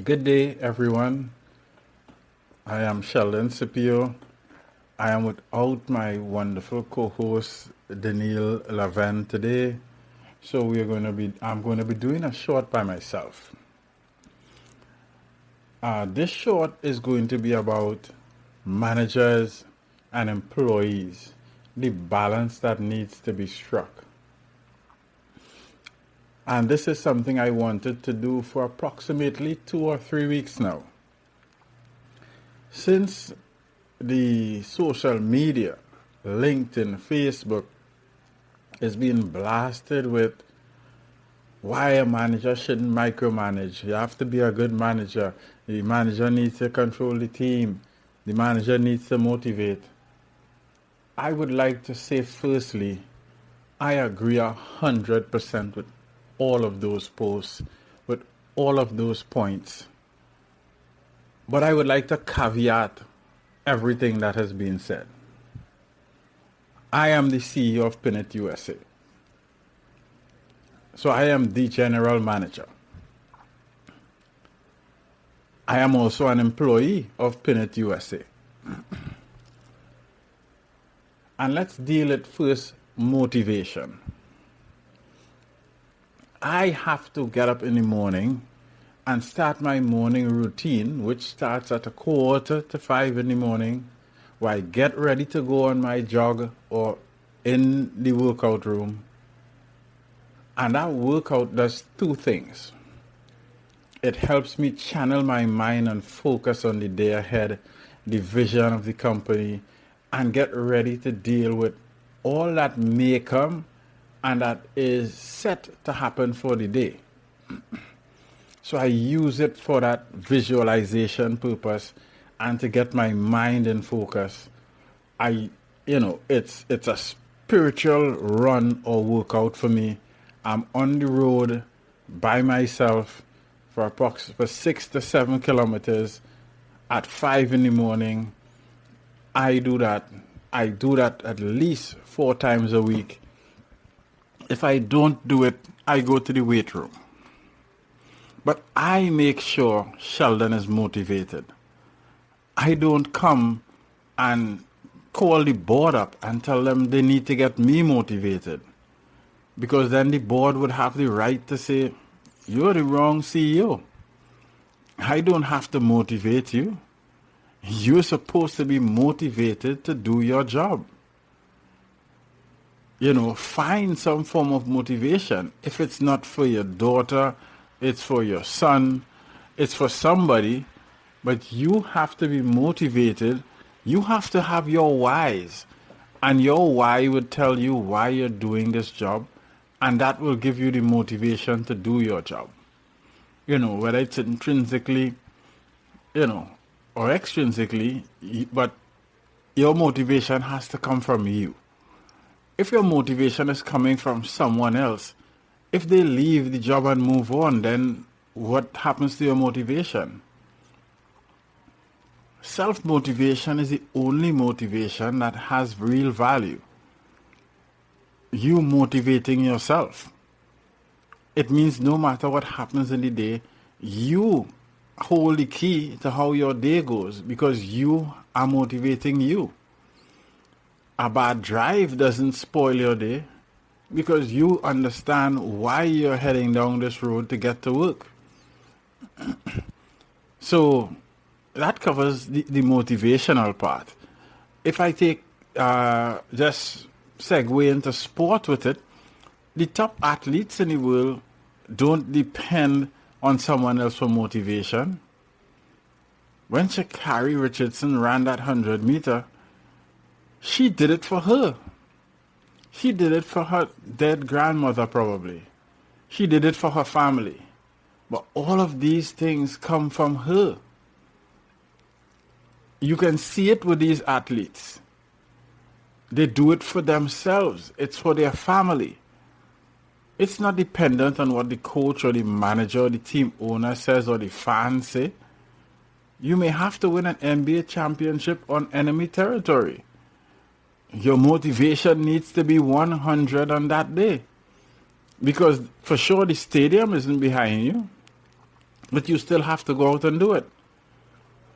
Good day, everyone. I am Sheldon Scipio. I am without my wonderful co-host Daniil Laven today, so I'm going to be doing a short by myself. This short is going to be about managers and employees, the balance that needs to be struck. And this is something I wanted to do for approximately 2 or 3 weeks now. Since the social media, LinkedIn, Facebook, is being blasted with why a manager shouldn't micromanage. You have to be a good manager. The manager needs to control the team. The manager needs to motivate. I would like to say firstly, I agree 100% with all of those posts, with all of those points. But I would like to caveat everything that has been said. I am the CEO of Pinit USA. So I am the general manager. I am also an employee of Pinit USA. And let's deal with first motivation. I have to get up in the morning and start my morning routine, which starts at 4:45 in the morning, where I get ready to go on my jog or in the workout room. And that workout does two things. It helps me channel my mind and focus on the day ahead, the vision of the company, and get ready to deal with all that may come and that is set to happen for the day. So I use it for that visualization purpose and to get my mind in focus. It's a spiritual run or workout for me. I'm on the road by myself for approximately 6 to 7 kilometers at 5 in the morning. I do that at least 4 times a week. If I don't do it, I go to the weight room. But I make sure Sheldon is motivated. I don't come and call the board up and tell them they need to get me motivated. Because then the board would have the right to say, you're the wrong CEO. I don't have to motivate you. You're supposed to be motivated to do your job. Find some form of motivation. If it's not for your daughter, it's for your son, it's for somebody, but you have to be motivated. You have to have your whys, and your why would tell you why you're doing this job, and that will give you the motivation to do your job. Whether it's intrinsically, or extrinsically, but your motivation has to come from you. If your motivation is coming from someone else, if they leave the job and move on, then what happens to your motivation? Self-motivation is the only motivation that has real value. You motivating yourself. It means no matter what happens in the day, you hold the key to how your day goes because you are motivating you. A bad drive doesn't spoil your day because you understand why you're heading down this road to get to work. So that covers the motivational part. If I take just segue into sport with it, the top athletes in the world don't depend on someone else for motivation. When Sha'Carri Richardson ran that 100-meter, she did it for her. She did it for her dead grandmother probably. She did it for her family. But all of these things come from her. You can see it with these athletes. They do it for themselves. It's for their family. It's not dependent on what the coach or the manager or the team owner says or the fans say. You may have to win an NBA championship on enemy territory. Your motivation needs to be 100 on that day. Because for sure the stadium isn't behind you. but you still have to go out and do it.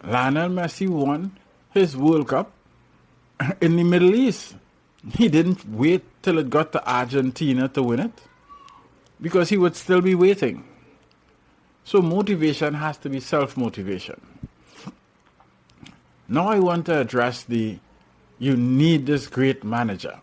Lionel Messi won his World Cup in the Middle East. He didn't wait till it got to Argentina to win it, because he would still be waiting. So motivation has to be self-motivation. Now I want to address you need this great manager.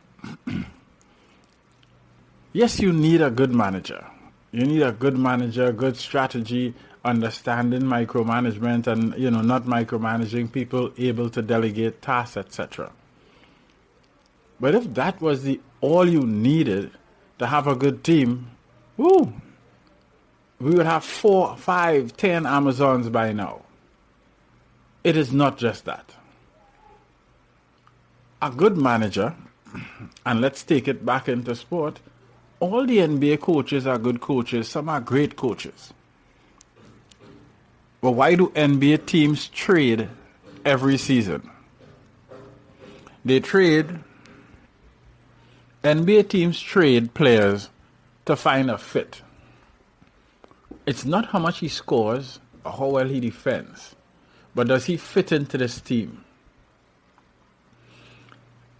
Yes, you need a good manager. You need a good manager, good strategy, understanding micromanagement and, not micromanaging people, able to delegate tasks, etc. But if that was all you needed to have a good team, we would have 4, 5, 10 Amazons by now. It is not just that. A good manager, and let's take it back into sport, all the NBA coaches are good coaches, some are great coaches. But why do NBA teams trade every season? NBA teams trade players to find a fit. It's not how much he scores or how well he defends, but does he fit into this team?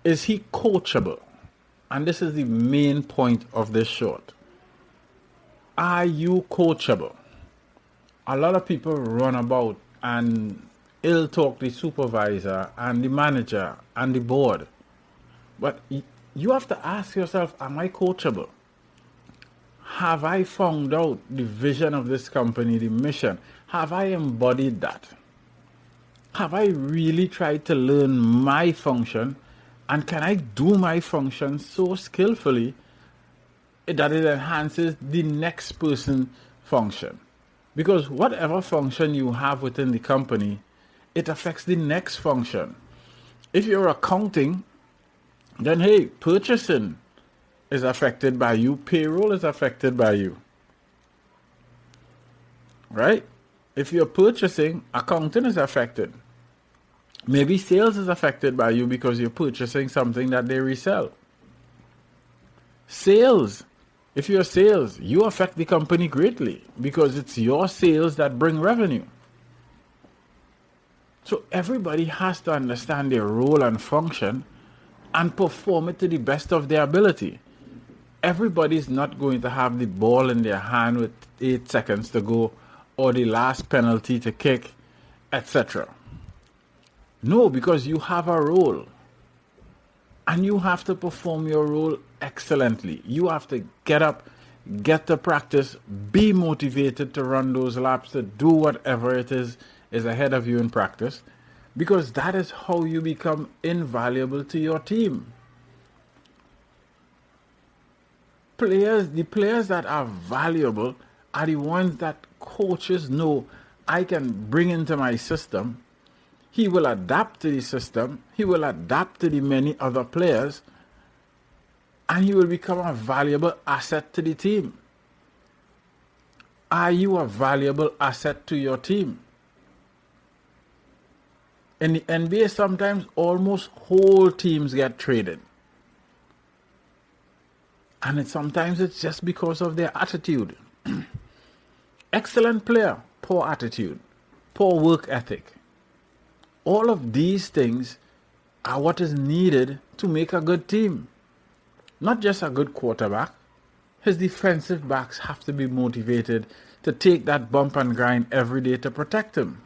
Is he coachable? And this is the main point of this short. Are you coachable? A lot of people run about and ill talk the supervisor and the manager and the board. But you have to ask yourself, am I coachable? Have I found out the vision of this company, the mission? Have I embodied that? Have I really tried to learn my function? And can I do my function so skillfully that it enhances the next person's function? Because whatever function you have within the company, it affects the next function. If you're accounting, then hey, purchasing is affected by you, payroll is affected by you. Right? If you're purchasing, accounting is affected. Maybe sales is affected by you because you're purchasing something that they resell. Sales. If you're sales, you affect the company greatly because it's your sales that bring revenue. So everybody has to understand their role and function and perform it to the best of their ability. Everybody's not going to have the ball in their hand with 8 seconds to go or the last penalty to kick, etc. No, because you have a role. And you have to perform your role excellently. You have to get up, get to practice, be motivated to run those laps, to do whatever it is ahead of you in practice. Because that is how you become invaluable to your team. The players that are valuable are the ones that coaches know I can bring into my system. He will adapt to the system. He will adapt to the many other players. And he will become a valuable asset to the team. Are you a valuable asset to your team? In the NBA, sometimes almost whole teams get traded. And sometimes it's just because of their attitude. Excellent player, poor attitude, poor work ethic. All of these things are what is needed to make a good team. Not just a good quarterback. His defensive backs have to be motivated to take that bump and grind every day to protect him.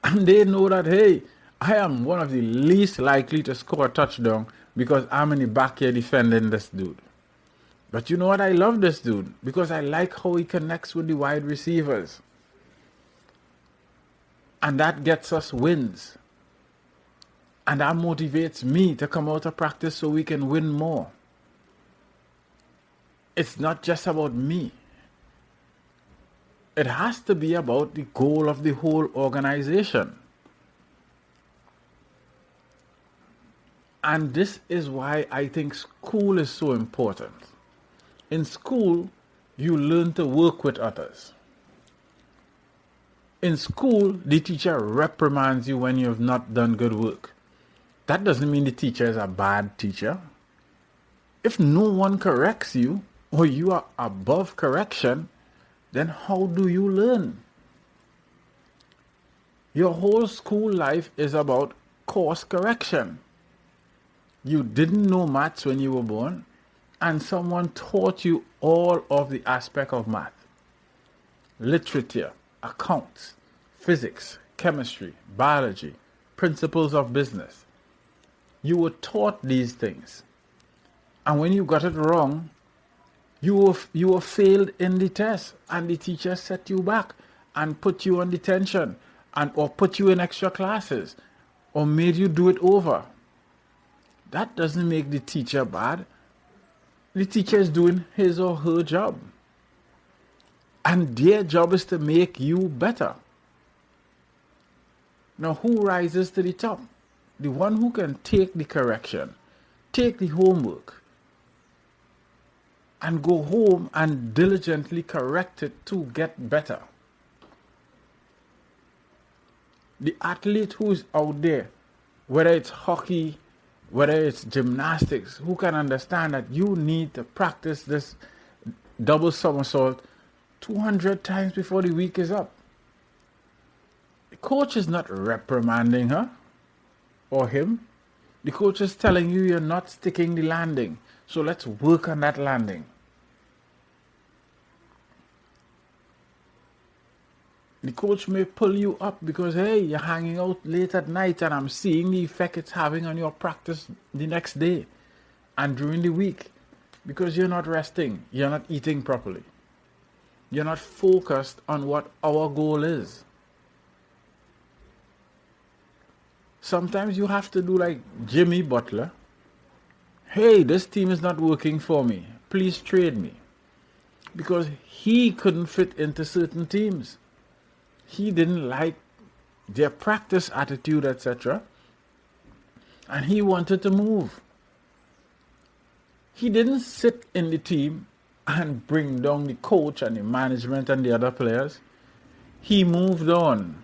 And they know that, hey, I am one of the least likely to score a touchdown because I'm in the back here defending this dude. But you know what? I love this dude because I like how he connects with the wide receivers. And that gets us wins. And that motivates me to come out of practice so we can win more. It's not just about me. It has to be about the goal of the whole organization. And this is why I think school is so important. In school, you learn to work with others. In school, the teacher reprimands you when you have not done good work. That doesn't mean the teacher is a bad teacher. If no one corrects you, or you are above correction, then how do you learn? Your whole school life is about course correction. You didn't know maths when you were born, and someone taught you all of the aspect of math. Literature, accounts, physics, chemistry, biology, principles of business. You were taught these things. And when you got it wrong, you were failed in the test, and the teacher set you back and put you on detention, or put you in extra classes, or made you do it over. That doesn't make the teacher bad. The teacher is doing his or her job. And their job is to make you better. Now, who rises to the top? The one who can take the correction, take the homework, and go home and diligently correct it to get better. The athlete who's out there, whether it's hockey, whether it's gymnastics, who can understand that you need to practice this double somersault 200 times before the week is up. The coach is not reprimanding her or him. The coach is telling you you're not sticking the landing. So let's work on that landing. The coach may pull you up because, hey, you're hanging out late at night and I'm seeing the effect it's having on your practice the next day and during the week, because you're not resting, you're not eating properly. You're not focused on what our goal is. Sometimes you have to do like Jimmy Butler. Hey, this team is not working for me. Please trade me. Because he couldn't fit into certain teams. He didn't like their practice attitude, etc. And he wanted to move. He didn't sit in the team and bring down the coach and the management and the other players. He moved on.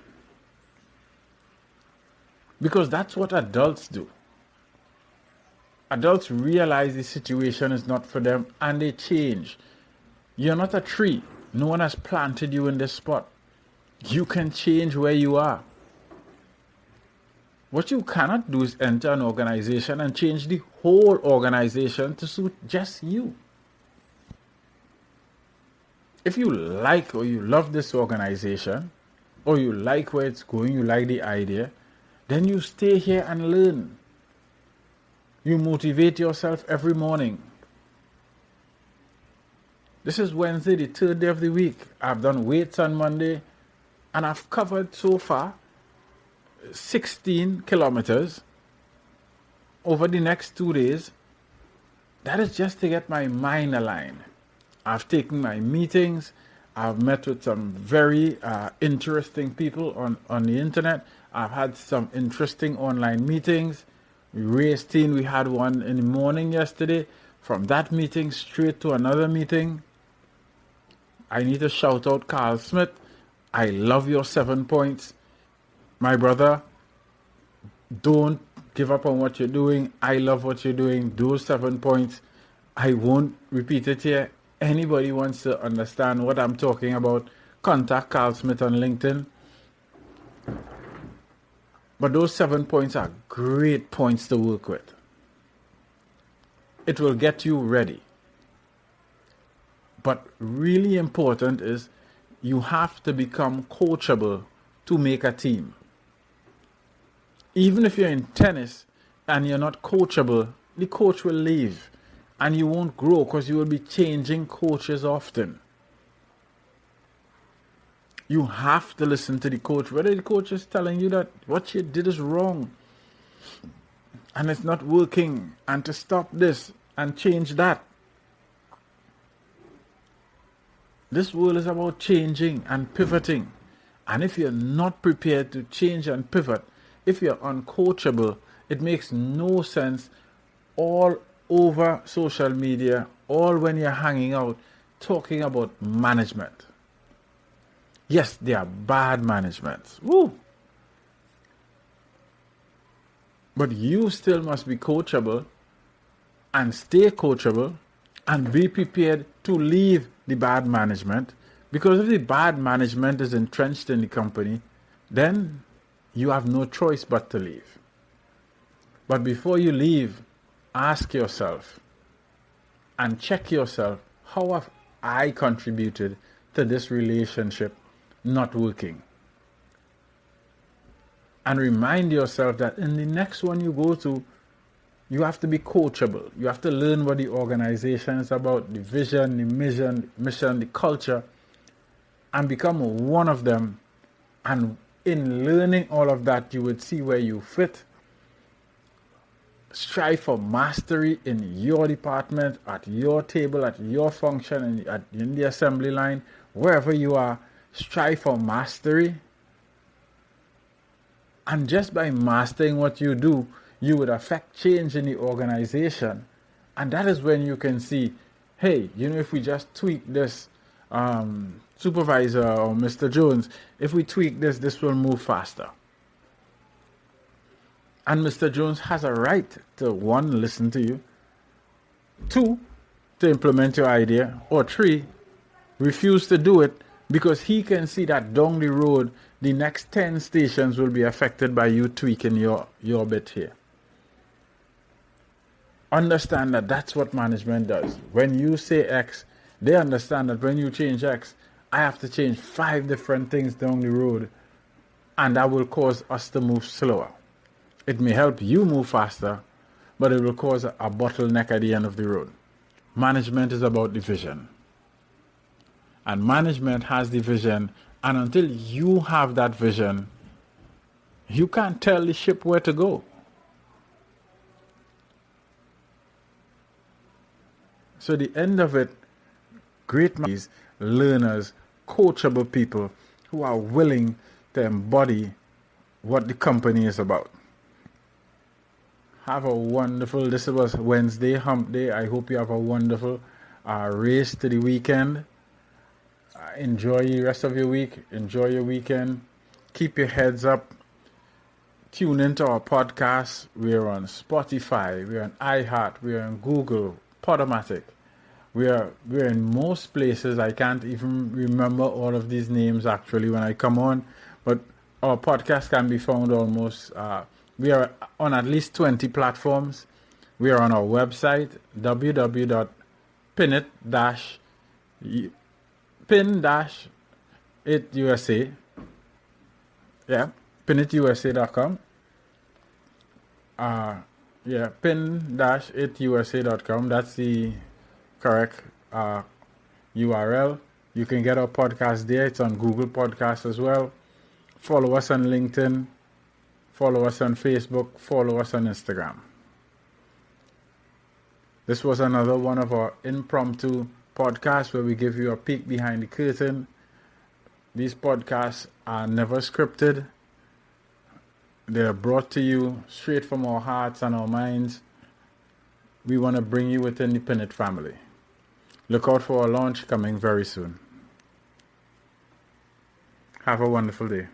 Because that's what adults do. Adults realize the situation is not for them and they change. You're not a tree. No one has planted you in this spot. You can change where you are. What you cannot do is enter an organization and change the whole organization to suit just you. If you like or you love this organization, or you like where it's going, you like the idea, then you stay here and learn. You motivate yourself every morning. This is Wednesday, the third day of the week. I've done weights on Monday, and I've covered so far 16 kilometers over the next 2 days. That is just to get my mind aligned. I've taken my meetings. I've met with some very interesting people on the internet. I've had some interesting online meetings. We raced in. We had one in the morning yesterday. From that meeting straight to another meeting. I need to shout out Carl Smith. I love your 7 points. My brother, don't give up on what you're doing. I love what you're doing. Those 7 points, I won't repeat it here. Anybody wants to understand what I'm talking about, contact Carl Smith on LinkedIn. But those 7 points are great points to work with. It will get you ready. But really important is you have to become coachable to make a team. Even if you're in tennis and you're not coachable, the coach will leave and you won't grow because you will be changing coaches often. You have to listen to the coach, whether the coach is telling you that what you did is wrong and it's not working, and to stop this and change that. This world is about changing and pivoting. And if you're not prepared to change and pivot, if you're uncoachable, it makes no sense all over social media, all when you're hanging out, talking about management. Yes, they are bad managements. Woo! But you still must be coachable and stay coachable and be prepared to leave the bad management Because if the bad management is entrenched in the company, then you have no choice but to leave. But before you leave, ask yourself and check yourself, how have I contributed to this relationship not working? And remind yourself that in the next one you go to, you have to be coachable. You have to learn what the organization is about, the vision, the mission, the culture, and become one of them. And in learning all of that, you would see where you fit. Strive for mastery in your department, at your table, at your function, in the assembly line, wherever you are. Strive for mastery. And just by mastering what you do, you would affect change in the organization. And that is when you can see, hey, if we just tweak this, supervisor or Mr. Jones, if we tweak this, this will move faster. And Mr. Jones has a right to, 1, listen to you, 2, to implement your idea, or 3, refuse to do it, because he can see that down the road, the next 10 stations will be affected by you tweaking your bit here. Understand that that's what management does. When you say X, they understand that when you change X, I have to change 5 different things down the road, and that will cause us to move slower. It may help you move faster, but it will cause a bottleneck at the end of the road. Management is about the vision. And management has the vision, and until you have that vision, you can't tell the ship where to go. So the end of it, great minds, learners, coachable people who are willing to embody what the company is about. Have a wonderful, this was Wednesday, hump day. I hope you have a wonderful race to the weekend. Enjoy the rest of your week. Enjoy your weekend. Keep your heads up. Tune into our podcast. We're on Spotify. We're on iHeart. We're on Google, Podomatic. We're in most places. I can't even remember all of these names actually when I come on. But our podcast can be found almost... we are on at least 20 platforms. We are on our website, www.pin-it-USA. Yeah, pinitusa.com. pin-it-usa.com. That's the correct URL. You can get our podcast there. It's on Google Podcasts as well. Follow us on LinkedIn. Follow us on Facebook. Follow us on Instagram. This was another one of our impromptu podcasts where we give you a peek behind the curtain. These podcasts are never scripted. They're brought to you straight from our hearts and our minds. We want to bring you within the Pin It family. Look out for our launch coming very soon. Have a wonderful day.